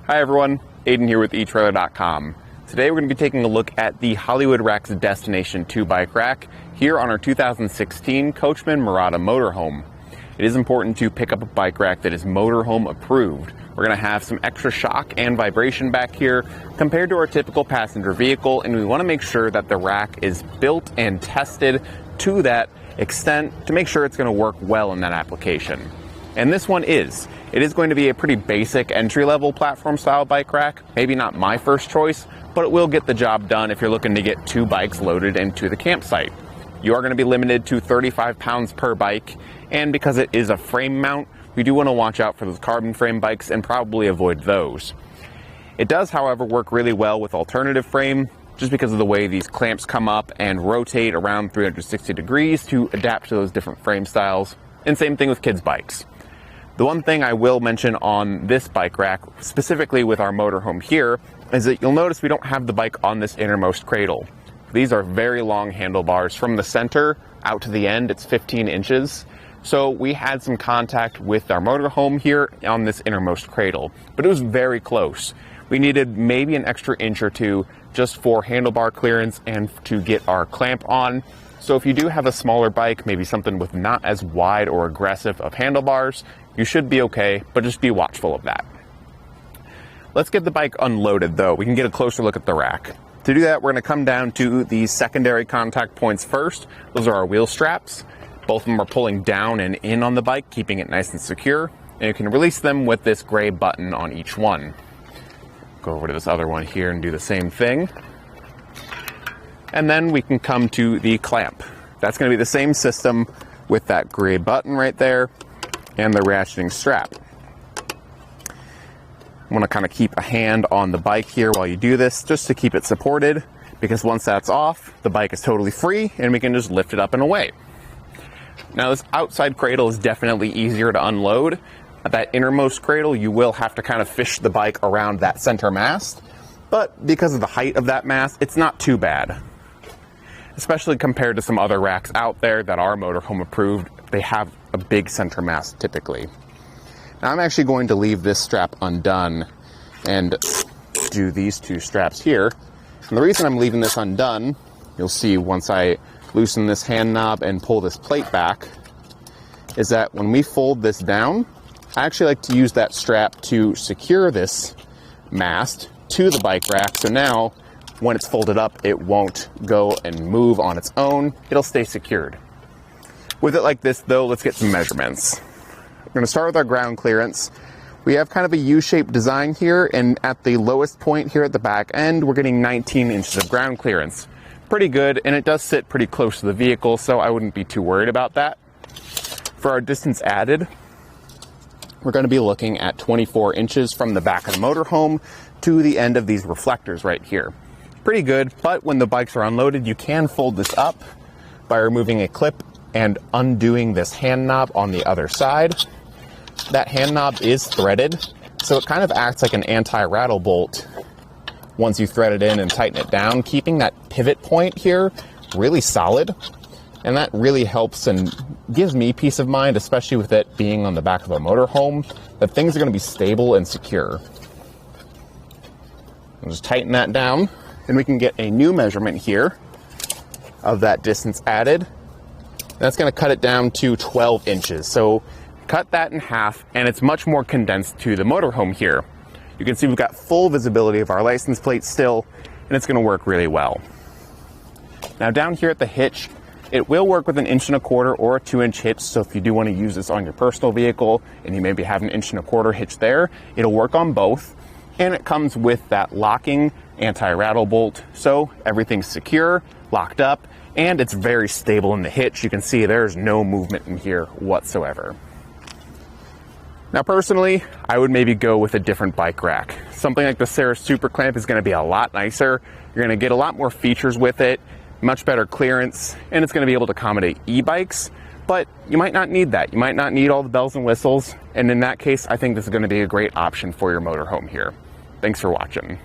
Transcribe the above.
Hi everyone, Aiden here with eTrailer.com. Today we're going to be taking a look at the Hollywood Rack's Destination 2 bike rack here on our 2016 Coachman Mirada Motorhome. It is important to pick up a bike rack that is motorhome approved. We're going to have some extra shock and vibration back here compared to our typical passenger vehicle, and we want to make sure that the rack is built and tested to that extent to make sure it's going to work well in that application. And this one is. It is going to be a pretty basic entry-level platform style bike rack. Maybe not my first choice, but it will get the job done if you're looking to get 2 bikes loaded into the campsite. You are going to be limited to 35 pounds per bike, and because it is a frame mount, we do want to watch out for those carbon frame bikes and probably avoid those. It does, however, work really well with alternative frame, just because of the way these clamps come up and rotate around 360 degrees to adapt to those different frame styles. And same thing with kids' bikes. The one thing I will mention on this bike rack, specifically with our motorhome here, is that you'll notice we don't have the bike on this innermost cradle. These are very long handlebars. From the center out to the end, it's 15 inches. So we had some contact with our motorhome here on this innermost cradle, but it was very close. We needed maybe an extra inch or two just for handlebar clearance and to get our clamp on. So if you do have a smaller bike, maybe something with not as wide or aggressive of handlebars, you should be okay, but just be watchful of that. Let's get the bike unloaded though. We can get a closer look at the rack. To do that, we're going to come down to the secondary contact points first. Those are our wheel straps. Both of them are pulling down and in on the bike, keeping it nice and secure. And you can release them with this gray button on each one. Go over to this other one here and do the same thing. And then we can come to the clamp. That's going to be the same system with that gray button right there and the ratcheting strap. I want to kind of keep a hand on the bike here while you do this, just to keep it supported, because once that's off, the bike is totally free and we can just lift it up and away. Now this outside cradle is definitely easier to unload. At that innermost cradle, you will have to kind of fish the bike around that center mast, but because of the height of that mast, it's not too bad. Especially compared to some other racks out there that are motorhome approved, they have a big center mast typically. Now I'm actually going to leave this strap undone and do these 2 straps here. And the reason I'm leaving this undone, you'll see once I loosen this hand knob and pull this plate back, is that when we fold this down, I actually like to use that strap to secure this mast to the bike rack. So now when it's folded up, it won't go and move on its own. It'll stay secured. With it like this though, let's get some measurements. We're going to start with our ground clearance. We have kind of a U-shaped design here, and at the lowest point here at the back end, we're getting 19 inches of ground clearance. Pretty good, and it does sit pretty close to the vehicle, so I wouldn't be too worried about that. For our distance added, we're going to be looking at 24 inches from the back of the motorhome to the end of these reflectors right here. Pretty good, but when the bikes are unloaded, you can fold this up by removing a clip and undoing this hand knob on the other side. That hand knob is threaded, so it kind of acts like an anti-rattle bolt once you thread it in and tighten it down, keeping that pivot point here really solid. And that really helps and gives me peace of mind, especially with it being on the back of a motorhome, that things are going to be stable and secure. I'll just tighten that down, and we can get a new measurement here of that distance added. That's going to cut it down to 12 inches. So cut that in half, and it's much more condensed to the motorhome here. You can see we've got full visibility of our license plate still, and it's going to work really well. Now down here at the hitch, it will work with an 1.25 inch or a 2-inch hitch, so if you do want to use this on your personal vehicle and you maybe have an 1.25 inch hitch there, it'll work on both. And it comes with that locking anti-rattle bolt, so everything's secure, locked up, and it's very stable in the hitch. You can see there's no movement in here whatsoever. Now personally, I would maybe go with a different bike rack. Something like the Superclamp is going to be a lot nicer. You're going to get a lot more features with it, much better clearance, and it's going to be able to accommodate e-bikes, but you might not need that. You might not need all the bells and whistles, and in that case, I think this is going to be a great option for your motorhome here. Thanks for watching.